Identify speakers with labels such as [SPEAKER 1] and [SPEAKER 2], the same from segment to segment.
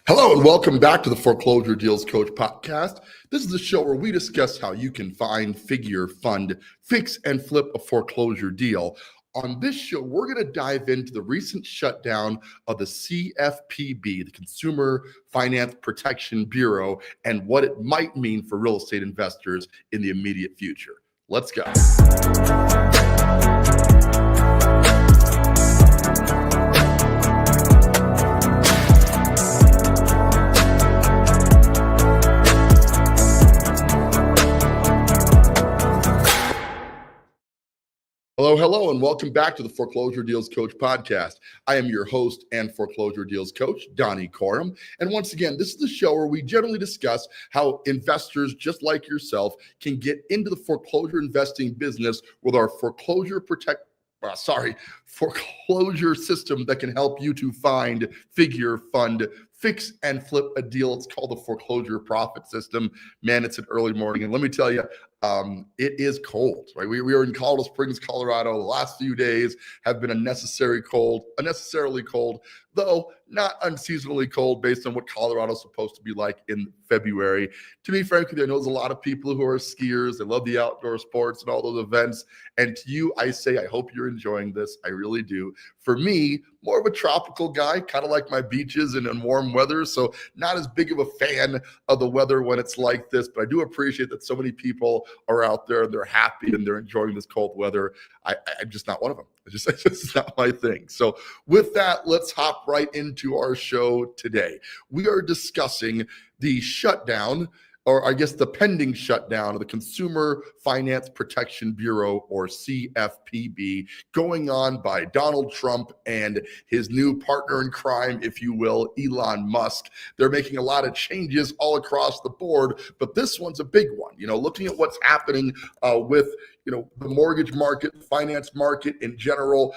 [SPEAKER 1] Hello and welcome back to the Foreclosure Deals Coach podcast. This is the show where we discuss how you can find, figure, fund, fix, and flip a foreclosure deal. On this show, we're going to dive into the recent shutdown of the CFPB, the Consumer Finance Protection Bureau, and what it might mean for real estate investors in the immediate future. Let's go. Hello, and welcome back to the Foreclosure Deals Coach podcast. I am your host and Foreclosure Deals Coach, Donnie Corum. And once again, this is the show where we generally discuss how investors just like yourself can get into the foreclosure investing business with our foreclosure system that can help you to find, figure, fund, fix, and flip a deal. It's called the Foreclosure Profit System. Man, it's an early morning. And let me tell you, it is cold, right? We are in Colorado Springs, Colorado. The last few days have been unnecessarily cold, though not unseasonably cold based on what Colorado's supposed to be like in February. To me, frankly, I know there's a lot of people who are skiers. They love the outdoor sports and all those events. And to you, I say, I hope you're enjoying this. I really do. For me, more of a tropical guy, kind of like my beaches and in warm weather. So not as big of a fan of the weather when it's like this, but I do appreciate that so many people are out there and they're happy and they're enjoying this cold weather. I'm just not one of them. It's just not my thing. So with that, let's hop right into our show today. We are discussing the shutdown, or I guess the pending shutdown of the Consumer Finance Protection Bureau, or CFPB, going on by Donald Trump and his new partner in crime, if you will, Elon Musk. They're making a lot of changes all across the board, but this one's a big one. You know, looking at what's happening with the mortgage market, the finance market in general,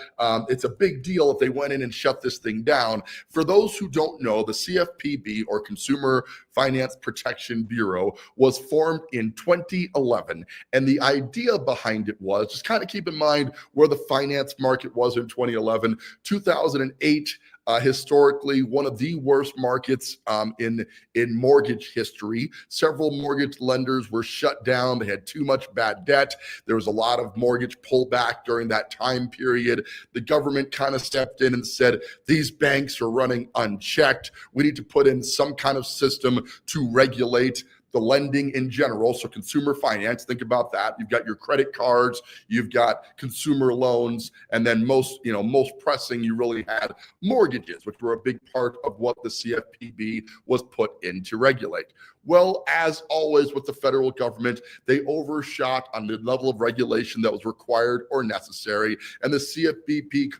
[SPEAKER 1] it's a big deal if they went in and shut this thing down. For those who don't know, the CFPB, or Consumer Finance Protection Bureau, was formed in 2011. And the idea behind it was, just kind of keep in mind where the finance market was in 2011, 2008, historically one of the worst markets in mortgage history. Several mortgage lenders were shut down. They had too much bad debt. There was a lot of mortgage pullback during that time period. The government kind of stepped in and said, these banks are running unchecked. We need to put in some kind of system to regulate the lending in general. So consumer finance, think about that. You've got your credit cards, you've got consumer loans, and then most pressing, you really had mortgages, which were a big part of what the CFPB was put in to regulate. Well, as always with the federal government, they overshot on the level of regulation that was required or necessary. And the CFPB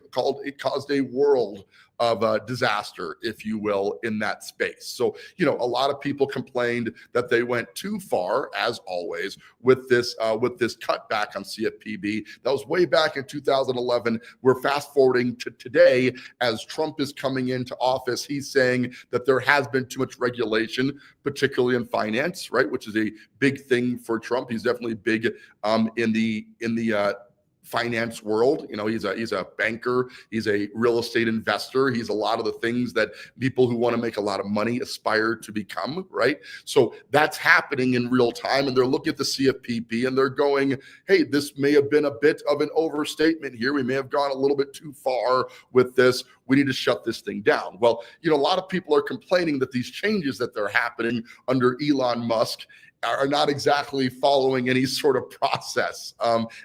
[SPEAKER 1] caused a world of a disaster, if you will, in that space. So, a lot of people complained that they went too far, as always, with this cutback on CFPB. That was way back in 2011. We're fast forwarding to today as Trump is coming into office. He's saying that there has been too much regulation, particularly in finance, right? Which is a big thing for Trump. He's definitely big in the finance world. He's a banker. He's a real estate investor. He's a lot of the things that people who want to make a lot of money aspire to become, right? So that's happening in real time. And they're looking at the CFPB and they're going, hey, this may have been a bit of an overstatement here. We may have gone a little bit too far with this. We need to shut this thing down. Well, a lot of people are complaining that these changes that they're happening under Elon Musk are not exactly following any sort of process.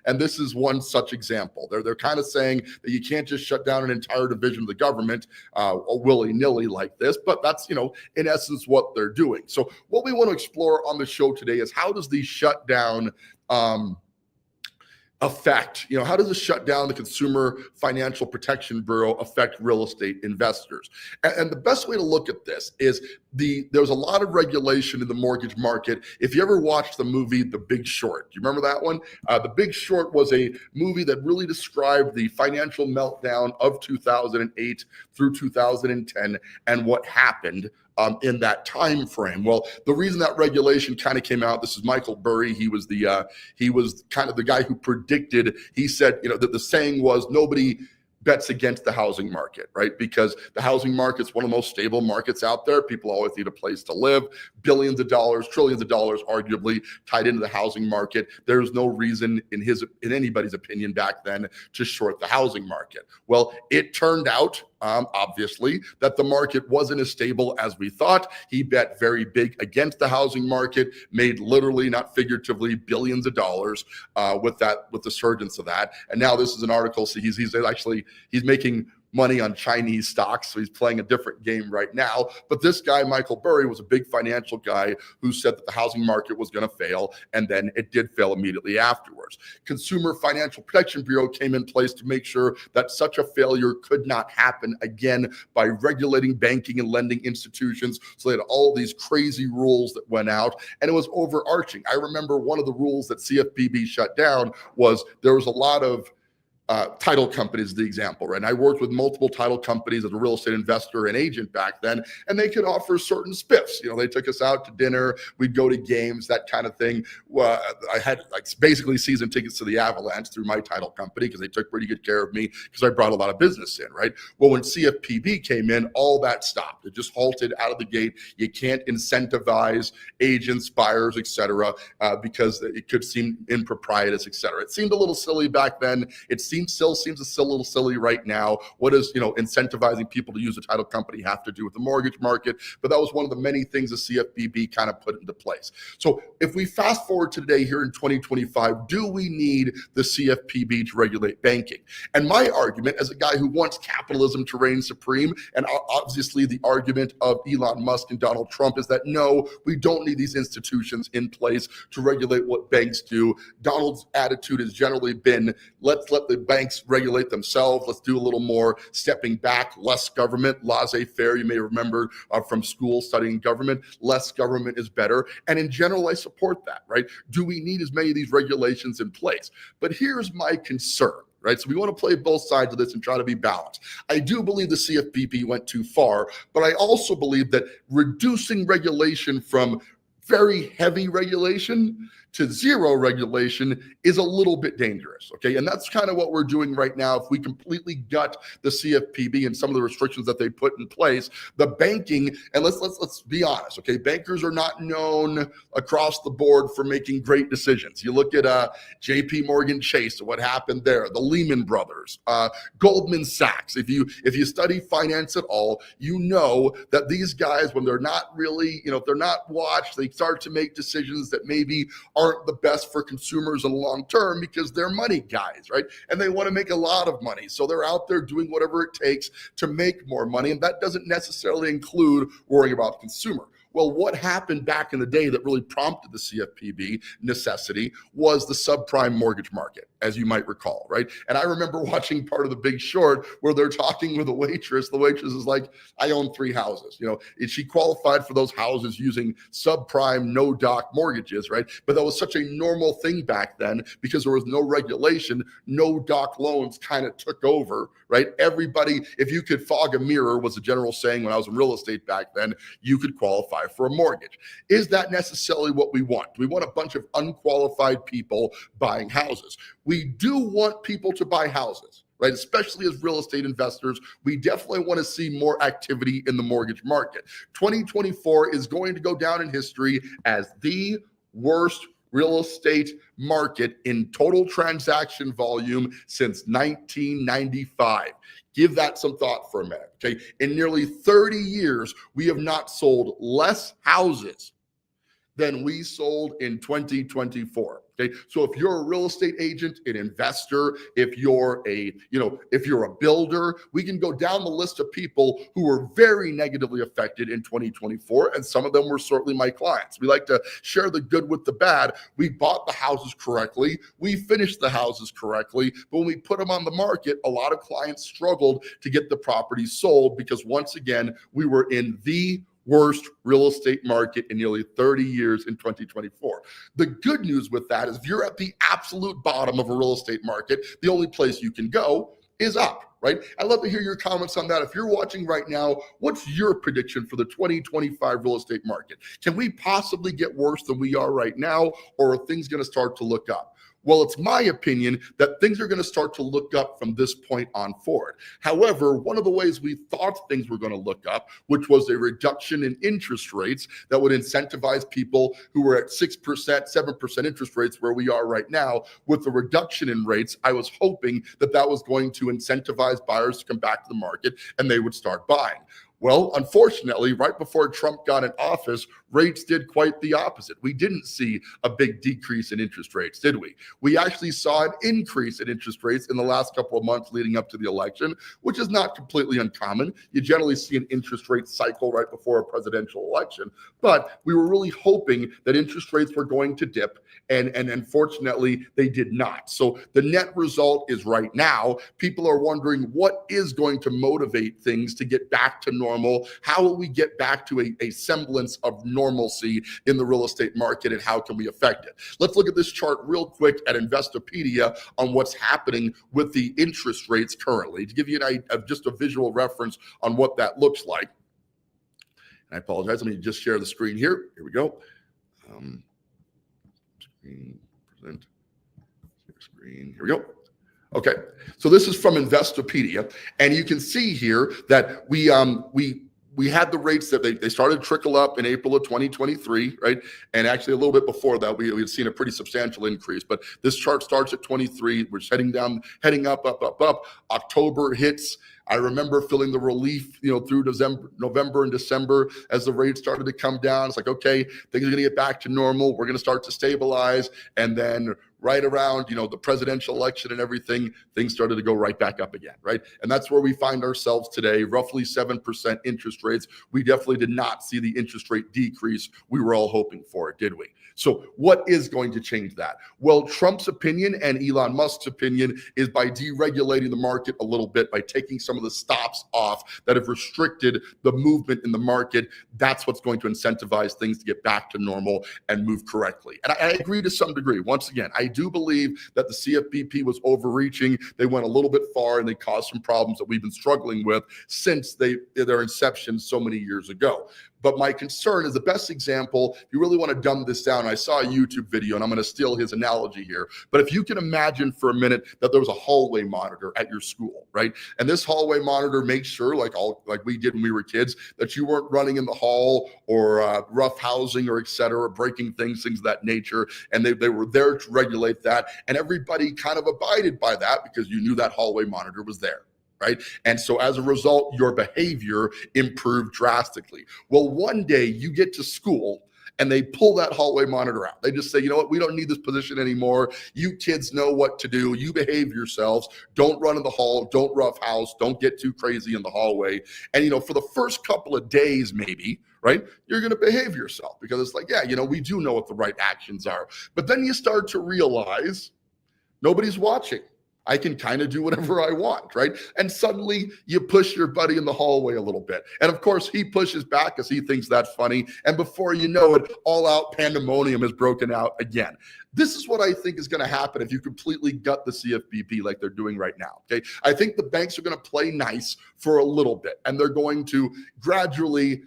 [SPEAKER 1] And this is one such example. They're kind of saying that you can't just shut down an entire division of the government willy-nilly like this, but that's, in essence what they're doing. So what we want to explore on the show today is how does the shutdown affect, how does the shutdown the Consumer Financial Protection Bureau affect real estate investors? And the best way to look at this is there's a lot of regulation in the mortgage market. If you ever watched the movie The Big Short, do you remember that one? The Big Short was a movie that really described the financial meltdown of 2008 through 2010 and what happened in that time frame. Well, the reason that regulation kind of came out, this is Michael Burry. He was kind of the guy who predicted. He said, that the saying was bets against the housing market, right? Because the housing market's one of the most stable markets out there. People always need a place to live. Billions of dollars, trillions of dollars, arguably tied into the housing market. There's no reason in anybody's opinion back then to short the housing market. Well, it turned out, obviously, that the market wasn't as stable as we thought. He bet very big against the housing market, made literally, not figuratively, billions of dollars with the surgence of that. And now this is an article. So he's making money on Chinese stocks. So he's playing a different game right now. But this guy, Michael Burry, was a big financial guy who said that the housing market was going to fail. And then it did fail immediately afterwards. Consumer Financial Protection Bureau came in place to make sure that such a failure could not happen again by regulating banking and lending institutions. So they had all these crazy rules that went out, and it was overarching. I remember one of the rules that CFPB shut down was there was a lot of title companies, the example, right? And I worked with multiple title companies as a real estate investor and agent back then, and they could offer certain spiffs. They took us out to dinner, we'd go to games, that kind of thing. I had basically season tickets to the Avalanche through my title company because they took pretty good care of me because I brought a lot of business in, right? Well, when CFPB came in, all that stopped. It just halted out of the gate. You can't incentivize agents, buyers, et cetera, because it could seem improprietous, et cetera. It seemed a little silly back then. It still seems a little silly right now. What does incentivizing people to use a title company have to do with the mortgage market? But that was one of the many things the CFPB kind of put into place. So if we fast forward to today here in 2025, do we need the CFPB to regulate banking? And my argument as a guy who wants capitalism to reign supreme, and obviously the argument of Elon Musk and Donald Trump, is that no, we don't need these institutions in place to regulate what banks do. Donald's attitude has generally been, let's let the banks regulate themselves. Let's do a little more stepping back, less government, laissez-faire. You may remember from school studying government, less government is better. And in general, I support that, right? Do we need as many of these regulations in place? But here's my concern. Right. So we want to play both sides of this and try to be balanced. I do believe the CFPB went too far, but I also believe that reducing regulation from very heavy regulation to zero regulation is a little bit dangerous, okay? And that's kind of what we're doing right now. If we completely gut the CFPB and some of the restrictions that they put in place, the banking, and let's be honest, okay? Bankers are not known across the board for making great decisions. You look at JP Morgan Chase and what happened there, the Lehman Brothers, Goldman Sachs. If you study finance at all, you know that these guys, when they're not really, if they're not watched, they start to make decisions that maybe aren't the best for consumers in the long term because they're money guys, right? And they want to make a lot of money. So they're out there doing whatever it takes to make more money. And that doesn't necessarily include worrying about the consumer. Well, what happened back in the day that really prompted the CFPB necessity was the subprime mortgage market, as you might recall, right? And I remember watching part of The Big Short where they're talking with a waitress. The waitress is like, I own 3 houses. She qualified for those houses using subprime, no doc mortgages, right? But that was such a normal thing back then because there was no regulation. No doc loans kind of took over, right? Everybody, if you could fog a mirror, was the general saying when I was in real estate back then, you could qualify for a mortgage. Is that necessarily what we want? Do we want a bunch of unqualified people buying houses? We do want people to buy houses, right? Especially as real estate investors, we definitely want to see more activity in the mortgage market. 2024 is going to go down in history as the worst real estate market in total transaction volume since 1995. Give that some thought for a minute, okay? In nearly 30 years, we have not sold less houses than we sold in 2024. Okay, so if you're a real estate agent, an investor, if you're a builder, we can go down the list of people who were very negatively affected in 2024, and some of them were certainly my clients. We like to share the good with the bad. We bought the houses correctly, we finished the houses correctly, but when we put them on the market, a lot of clients struggled to get the property sold because once again, we were in the worst real estate market in nearly 30 years in 2024. The good news with that is if you're at the absolute bottom of a real estate market, the only place you can go is up, right? I'd love to hear your comments on that. If you're watching right now, what's your prediction for the 2025 real estate market? Can we possibly get worse than we are right now, or are things going to start to look up? Well, it's my opinion that things are going to start to look up from this point on forward. However, one of the ways we thought things were going to look up, which was a reduction in interest rates that would incentivize people who were at 6%, 7% interest rates where we are right now, with the reduction in rates, I was hoping that that was going to incentivize buyers to come back to the market and they would start buying. Well, unfortunately, right before Trump got in office, rates did quite the opposite. We didn't see a big decrease in interest rates, did we? We actually saw an increase in interest rates in the last couple of months leading up to the election, which is not completely uncommon. You generally see an interest rate cycle right before a presidential election, but we were really hoping that interest rates were going to dip, and unfortunately, they did not. So the net result is right now, people are wondering what is going to motivate things to get back to normal. How will we get back to a semblance of normalcy in the real estate market, and how can we affect it? Let's look at this chart real quick at Investopedia on what's happening with the interest rates currently to give you just a visual reference on what that looks like. And I apologize. Let me just share the screen here. Here we go. Screen. Here we go. Okay, so this is from Investopedia, and you can see here that we had the rates that they started to trickle up in April of 2023, right? And actually a little bit before that, we had seen a pretty substantial increase. But this chart starts at 23. We're heading up. October hits. I remember feeling the relief, through November and December as the rates started to come down. It's like, okay, things are going to get back to normal. We're going to start to stabilize. And then right around, the presidential election and everything, things started to go right back up again, right? And that's where we find ourselves today, roughly 7% interest rates. We definitely did not see the interest rate decrease we were all hoping for, did we? So what is going to change that? Well, Trump's opinion and Elon Musk's opinion is by deregulating the market a little bit, by taking some of the stops off that have restricted the movement in the market. That's what's going to incentivize things to get back to normal and move correctly. And I agree to some degree. Once again, I do believe that the CFPB was overreaching. They went a little bit far and they caused some problems that we've been struggling with since their inception so many years ago. But my concern is the best example, if you really want to dumb this down, I saw a YouTube video and I'm going to steal his analogy here. But if you can imagine for a minute that there was a hallway monitor at your school, right? And this hallway monitor makes sure, like we did when we were kids, that you weren't running in the hall or rough housing or et cetera, breaking things of that nature. And they were there to regulate that. And everybody kind of abided by that because you knew that hallway monitor was there. Right? And so as a result, your behavior improved drastically. Well, one day you get to school and they pull that hallway monitor out. They just say, you know what, we don't need this position anymore. You kids know what to do. You behave yourselves. Don't run in the hall. Don't roughhouse. Don't get too crazy in the hallway. And, for the first couple of days, maybe, right, you're going to behave yourself because it's like, yeah, we do know what the right actions are. But then you start to realize nobody's watching. I can kind of do whatever I want, right? And suddenly you push your buddy in the hallway a little bit. And of course, he pushes back because he thinks that's funny. And before you know it, all out pandemonium has broken out again. This is what I think is going to happen if you completely gut the CFPB like they're doing right now, okay? I think the banks are going to play nice for a little bit, and they're going to gradually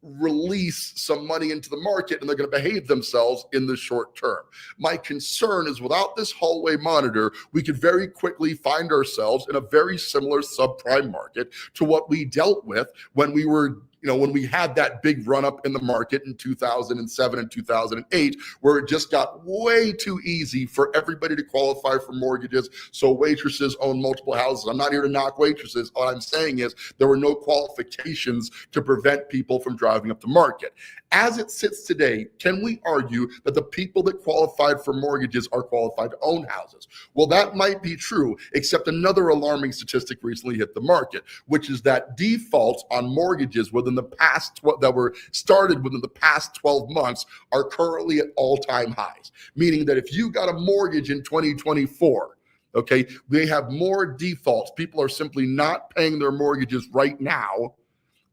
[SPEAKER 1] release some money into the market, and they're going to behave themselves in the short term. My concern is without this hallway monitor, we could very quickly find ourselves in a very similar subprime market to what we dealt with when we were when we had that big run up in the market in 2007 and 2008, where it just got way too easy for everybody to qualify for mortgages. So waitresses own multiple houses. I'm not here to knock waitresses. All I'm saying is there were no qualifications to prevent people from driving up the market. As it sits today, can we argue that the people that qualified for mortgages are qualified to own houses? Well, that might be true, except another alarming statistic recently hit the market, which is that defaults on mortgages within the past that were started within the past 12 months are currently at all-time highs, meaning that if you got a mortgage in 2024, okay, they have more defaults. People are simply not paying their mortgages right now,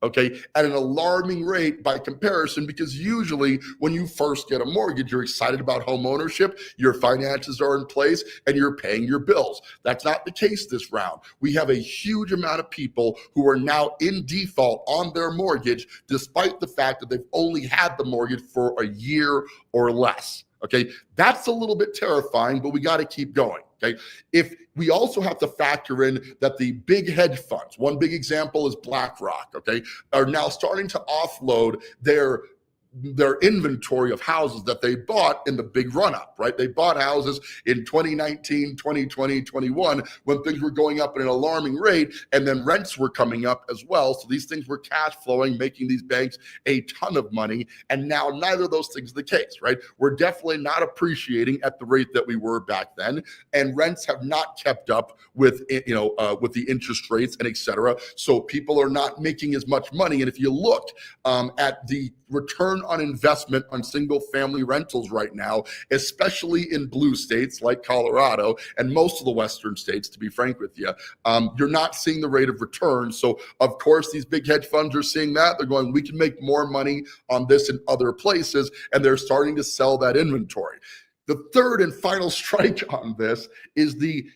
[SPEAKER 1] okay, at an alarming rate by comparison, because usually when you first get a mortgage, you're excited about home ownership, your finances are in place, and you're paying your bills. That's not the case this round. We have a huge amount of people who are now in default on their mortgage, despite the fact that they've only had the mortgage for a year or less. Okay, that's a little bit terrifying, but we got to keep going. Okay, if we also have to factor in that the big hedge funds, one big example is BlackRock, okay, are now starting to offload their inventory of houses that they bought in the big run up, right? They bought houses in 2019, 2020, 21 when things were going up at an alarming rate, and then rents were coming up as well. So these things were cash flowing, making these banks a ton of money. And now neither of those things is the case, right? We're definitely not appreciating at the rate that we were back then, and rents have not kept up with with the interest rates and et cetera. So people are not making as much money. And if you look at the return on investment on single family rentals right now, especially in blue states like Colorado and most of the Western states, to be frank with you, you're not seeing the rate of return. So of course, these big hedge funds are seeing that. They're going, we can make more money on this in other places, and they're starting to sell that inventory. The third and final strike on this is the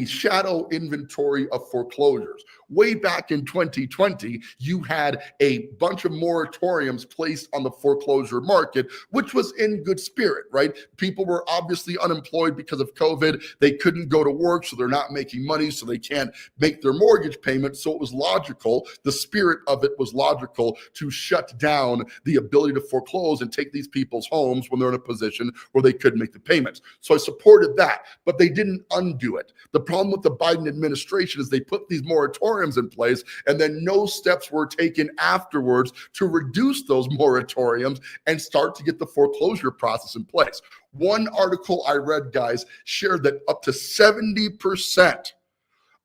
[SPEAKER 1] shadow inventory of foreclosures. Way back in 2020, you had a bunch of moratoriums placed on the foreclosure market, which was in good spirit, right? People were obviously unemployed because of COVID. They couldn't go to work, so they're not making money, so they can't make their mortgage payment. So it was logical. The spirit of it was logical to shut down the ability to foreclose and take these people's homes when they're in a position where they couldn't make the payments. So I supported that, but they didn't undo it. The problem with the Biden administration is they put these moratoriums in place, and then no steps were taken afterwards to reduce those moratoriums and start to get the foreclosure process in place. One article I read, guys, shared that up to 70%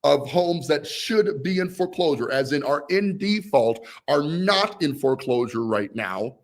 [SPEAKER 1] of homes that should be in foreclosure, as in are in default, are not in foreclosure right now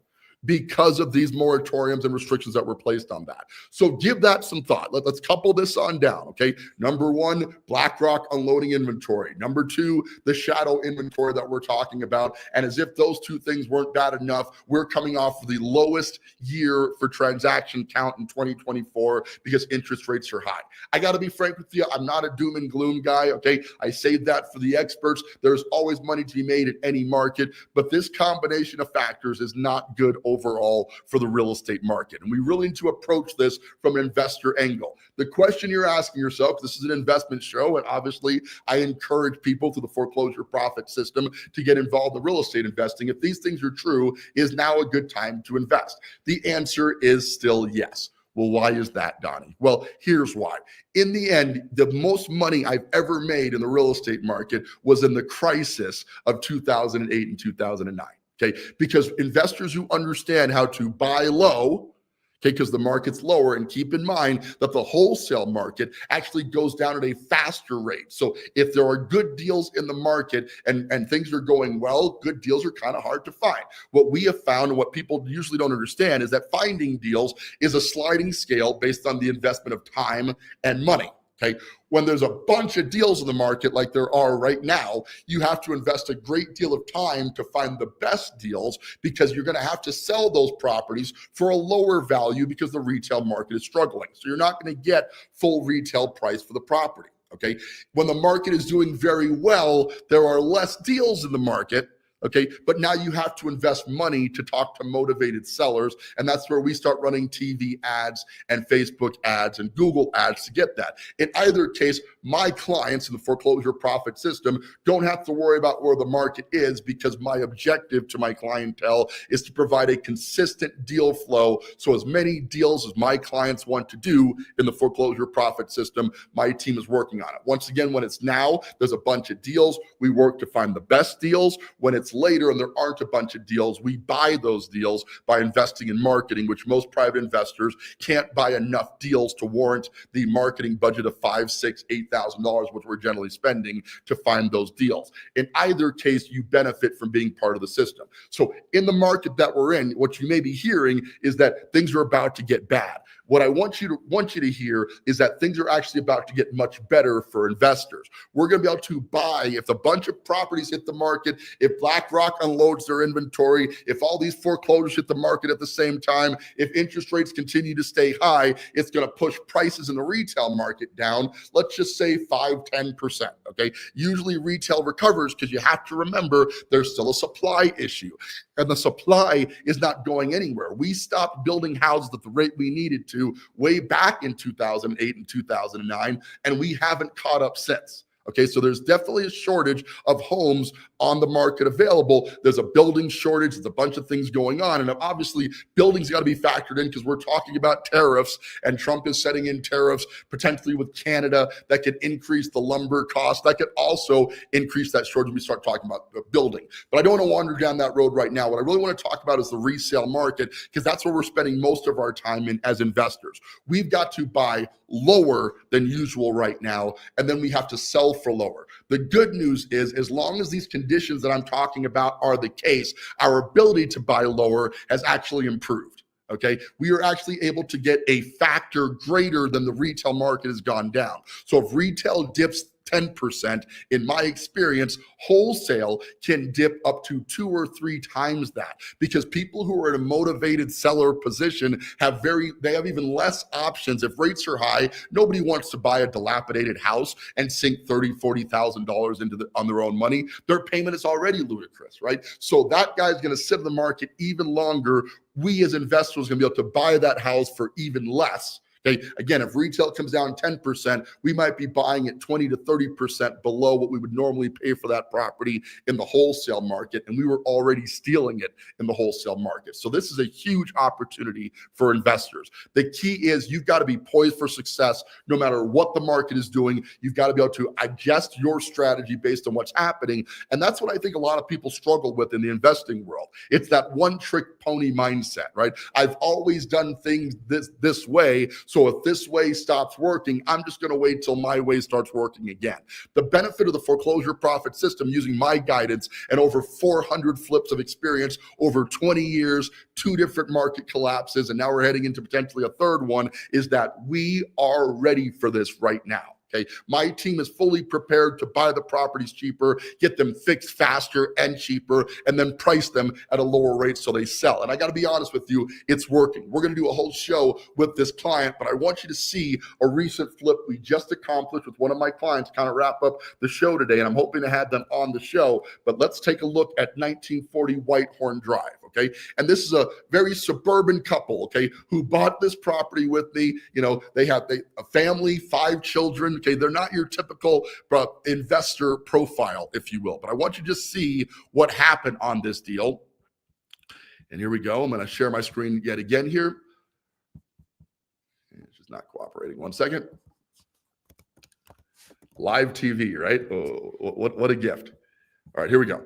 [SPEAKER 1] because of these moratoriums and restrictions that were placed on that. So give that some thought. Let's couple this on down, okay? Number one, BlackRock unloading inventory. Number two, the shadow inventory that we're talking about. And as if those two things weren't bad enough, we're coming off of the lowest year for transaction count in 2024 because interest rates are high. I got to be frank with you, I'm not a doom and gloom guy, okay? I save that for the experts. There's always money to be made in any market, but this combination of factors is not good overall for the real estate market. And we really need to approach this from an investor angle. The question you're asking yourself, this is an investment show, and obviously I encourage people through the foreclosure profit system to get involved in real estate investing. If these things are true, is now a good time to invest? The answer is still yes. Well, why is that, Donnie? Well, here's why. In the end, the most money I've ever made in the real estate market was in the crisis of 2008 and 2009. Okay, because investors who understand how to buy low, okay, because the market's lower, and keep in mind that the wholesale market actually goes down at a faster rate. So if there are good deals in the market and things are going well, good deals are kind of hard to find. What we have found, and what people usually don't understand, is that finding deals is a sliding scale based on the investment of time and money. Okay, when there's a bunch of deals in the market like there are right now, you have to invest a great deal of time to find the best deals, because you're going to have to sell those properties for a lower value because the retail market is struggling. So you're not going to get full retail price for the property. Okay, when the market is doing very well, there are less deals in the market. Okay, but now you have to invest money to talk to motivated sellers. And that's where we start running TV ads and Facebook ads and Google ads to get that. In either case, my clients in the foreclosure profit system don't have to worry about where the market is, because my objective to my clientele is to provide a consistent deal flow. So as many deals as my clients want to do in the foreclosure profit system, my team is working on it. Once again, when it's now, there's a bunch of deals. We work to find the best deals. When it's later and there aren't a bunch of deals, we buy those deals by investing in marketing, which most private investors can't buy enough deals to warrant the marketing budget of $5,000, $6,000, $8,000, which we're generally spending to find those deals. In either case, you benefit from being part of the system. So in the market that we're in, what you may be hearing is that things are about to get bad. What I want you to hear is that things are actually about to get much better for investors. We're going to be able to buy if a bunch of properties hit the market, if BlackRock unloads their inventory, if all these foreclosures hit the market at the same time, if interest rates continue to stay high, it's going to push prices in the retail market down. Let's just say 5-10%. Okay. Usually retail recovers because you have to remember there's still a supply issue, and the supply is not going anywhere. We stopped building houses at the rate we needed to way back in 2008 and 2009, and we haven't caught up since. Okay, so there's definitely a shortage of homes on the market available. There's a building shortage. There's a bunch of things going on. And obviously, buildings got to be factored in because we're talking about tariffs, and Trump is setting in tariffs potentially with Canada that could increase the lumber cost. That could also increase that shortage when we start talking about the building. But I don't want to wander down that road right now. What I really want to talk about is the resale market, because that's where we're spending most of our time in as investors. We've got to buy lower than usual right now, and then we have to sell for lower. The good news is, as long as these conditions that I'm talking about are the case, our ability to buy lower has actually improved. Okay, we are actually able to get a factor greater than the retail market has gone down. So if retail dips 10%, in my experience, wholesale can dip up to 2 or 3 times that, because people who are in a motivated seller position have even less options. If rates are high, nobody wants to buy a dilapidated house and sink $30,000-$40,000 on their own money. Their payment is already ludicrous, right? So that guy's going to sit in the market even longer. We as investors are going to be able to buy that house for even less. Okay. Again, if retail comes down 10%, we might be buying it 20 to 30% below what we would normally pay for that property in the wholesale market. And we were already stealing it in the wholesale market. So this is a huge opportunity for investors. The key is you've got to be poised for success no matter what the market is doing. You've got to be able to adjust your strategy based on what's happening. And that's what I think a lot of people struggle with in the investing world. It's that one trick pony mindset, right? I've always done things this way. So if this way stops working, I'm just going to wait till my way starts working again. The benefit of the foreclosure profit system, using my guidance and over 400 flips of experience over 20 years, 2 different market collapses, and now we're heading into potentially a third one, is that we are ready for this right now. Okay, my team is fully prepared to buy the properties cheaper, get them fixed faster and cheaper, and then price them at a lower rate so they sell. And I got to be honest with you, it's working. We're going to do a whole show with this client, but I want you to see a recent flip we just accomplished with one of my clients to kind of wrap up the show today. And I'm hoping to have them on the show. But let's take a look at 1940 Whitehorn Drive. Okay, and this is a very suburban couple, okay, who bought this property with me. You know, they have a family, 5 children. Okay, they're not your typical investor profile, if you will. But I want you to just see what happened on this deal. And here we go. I'm going to share my screen yet again here. It's just not cooperating. One second. Live TV, right? Oh, what a gift. All right, here we go.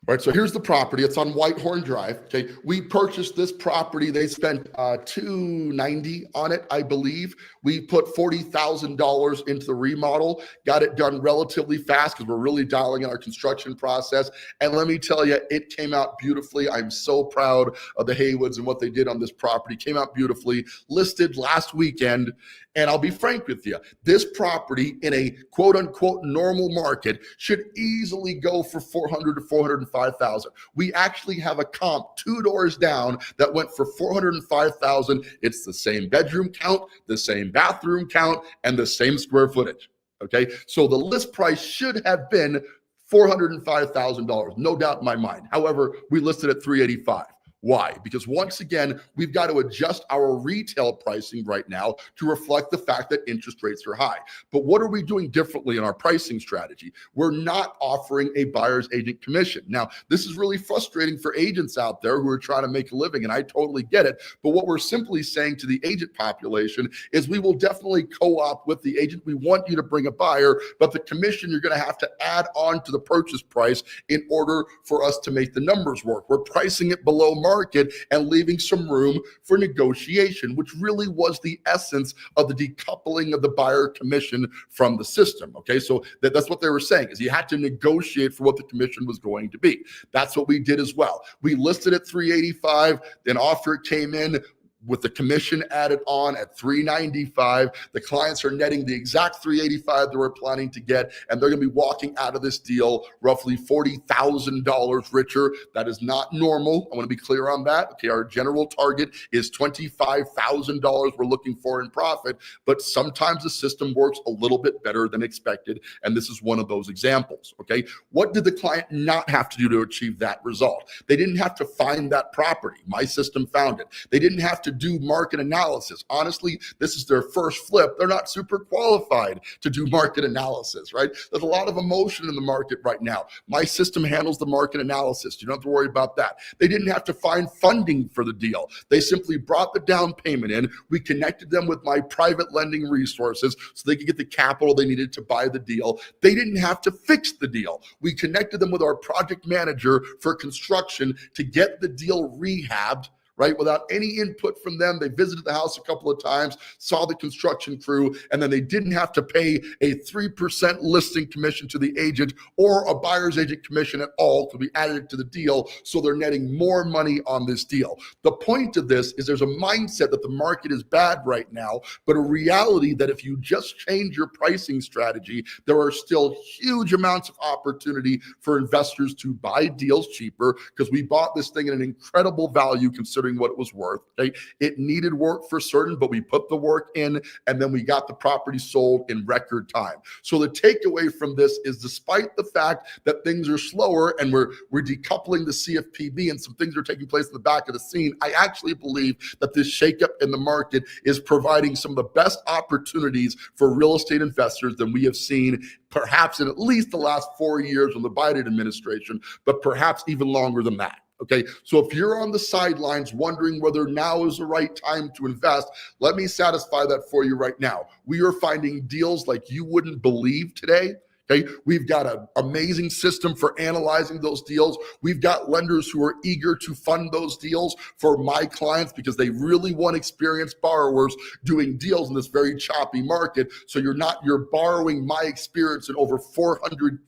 [SPEAKER 1] All right, so here's the property. It's on Whitehorn Drive. Okay, we purchased this property. They spent $290 on it, I believe. We put $40,000 into the remodel. Got it done relatively fast because we're really dialing in our construction process. And let me tell you, it came out beautifully. I'm so proud of the Haywoods and what they did on this property. Came out beautifully. Listed last weekend. And I'll be frank with you, this property in a quote unquote normal market should easily go for $400,000 to $405,000. We actually have a comp 2 doors down that went for $405,000. It's the same bedroom count, the same bathroom count, and the same square footage. Okay, so the list price should have been $405,000, no doubt in my mind. However, we listed at $385,000. Why? Because once again, we've got to adjust our retail pricing right now to reflect the fact that interest rates are high. But what are we doing differently in our pricing strategy? We're not offering a buyer's agent commission. Now, this is really frustrating for agents out there who are trying to make a living, and I totally get it. But what we're simply saying to the agent population is we will definitely co-op with the agent. We want you to bring a buyer, but the commission you're going to have to add on to the purchase price in order for us to make the numbers work. We're pricing it below market market and leaving some room for negotiation, which really was the essence of the decoupling of the buyer commission from the system. Okay, so that's what they were saying, is you had to negotiate for what the commission was going to be. That's what we did as well. We listed at 385, then offer came in with the commission added on at 395. The clients are netting the exact 385 they were planning to get, and they're going to be walking out of this deal roughly $40,000 richer. That is not normal. I want to be clear on that. Okay, our general target is $25,000 we're looking for in profit, but sometimes the system works a little bit better than expected, and this is one of those examples. Okay, what did the client not have to do to achieve that result? They didn't have to find that property. My system found it. They didn't have to do market analysis. Honestly, this is their first flip. They're not super qualified to do market analysis, right? There's a lot of emotion in the market right now. My system handles the market analysis. You don't have to worry about that. They didn't have to find funding for the deal. They simply brought the down payment in. We connected them with my private lending resources so they could get the capital they needed to buy the deal. They didn't have to fix the deal. We connected them with our project manager for construction to get the deal rehabbed, right? Without any input from them. They visited the house a couple of times, saw the construction crew, and then they didn't have to pay a 3% listing commission to the agent or a buyer's agent commission at all because we added it to the deal. So they're netting more money on this deal. The point of this is there's a mindset that the market is bad right now, but a reality that if you just change your pricing strategy, there are still huge amounts of opportunity for investors to buy deals cheaper, because we bought this thing at an incredible value considering what it was worth. Okay? It needed work for certain, but we put the work in, and then we got the property sold in record time. So the takeaway from this is, despite the fact that things are slower and we're decoupling the CFPB and some things are taking place in the back of the scene, I actually believe that this shakeup in the market is providing some of the best opportunities for real estate investors than we have seen perhaps in at least the last 4 years of the Biden administration, but perhaps even longer than that. Okay, so if you're on the sidelines wondering whether now is the right time to invest, let me satisfy that for you right now. We are finding deals like you wouldn't believe today. Okay, we've got an amazing system for analyzing those deals. We've got lenders who are eager to fund those deals for my clients because they really want experienced borrowers doing deals in this very choppy market. So you're borrowing my experience in over 400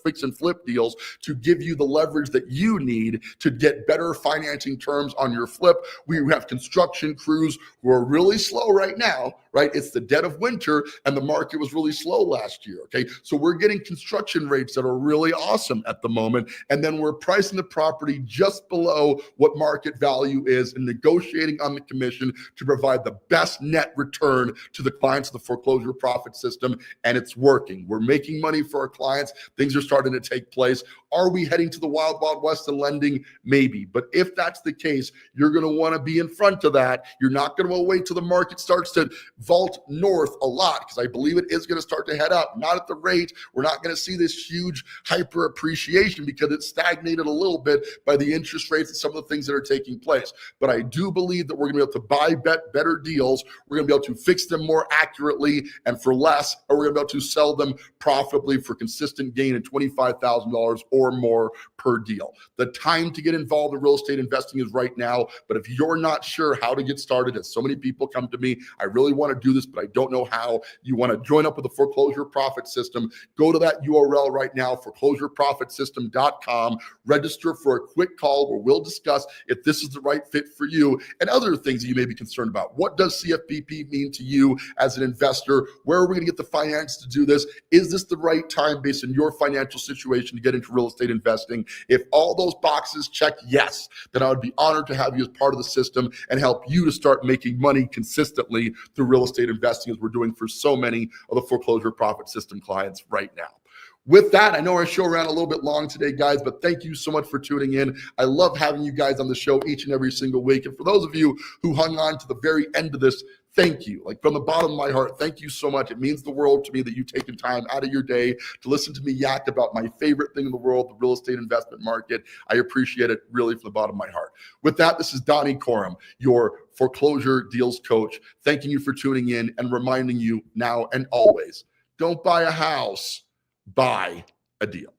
[SPEAKER 1] fix and flip deals to give you the leverage that you need to get better financing terms on your flip. We have construction crews who are really slow right now, right? It's the dead of winter and the market was really slow last year. Okay, so we're getting construction rates that are really awesome at the moment, and then we're pricing the property just below what market value is and negotiating on the commission to provide the best net return to the clients of the foreclosure profit system, and it's working. We're making money for our clients. Things are starting to take place. Are we heading to the wild, wild west in lending? Maybe. But if that's the case, you're going to want to be in front of that. You're not going to want to wait till the market starts to vault north a lot, because I believe it is going to start to head up, not at the rate. We're not going to see this huge hyper appreciation because it's stagnated a little bit by the interest rates and some of the things that are taking place. But I do believe that we're going to be able to buy better deals. We're going to be able to fix them more accurately and for less, or we're going to be able to sell them profitably for consistent gain of $25,000 or more per deal. The time to get involved in real estate investing is right now. But if you're not sure how to get started, as so many people come to me, I really want to do this, but I don't know how. You want to join up with the foreclosure profit system, go to that URL right now, foreclosureprofitsystem.com, register for a quick call where we'll discuss if this is the right fit for you and other things that you may be concerned about. What does CFPB mean to you as an investor? Where are we going to get the finance to do this? Is this the right time based on your financial situation to get into real estate investing? If all those boxes check yes, then I would be honored to have you as part of the system and help you to start making money consistently through real estate investing, as we're doing for so many of the foreclosure profit system clients right now. With that, I know our show ran a little bit long today, guys, but thank you so much for tuning in. I love having you guys on the show each and every single week. And for those of you who hung on to the very end of this, thank you. Like, from the bottom of my heart, thank you so much. It means the world to me that you've taken time out of your day to listen to me yak about my favorite thing in the world, the real estate investment market. I appreciate it really from the bottom of my heart. With that, this is Donnie Corum, your foreclosure deals coach, thanking you for tuning in and reminding you now and always, don't buy a house, buy a deal.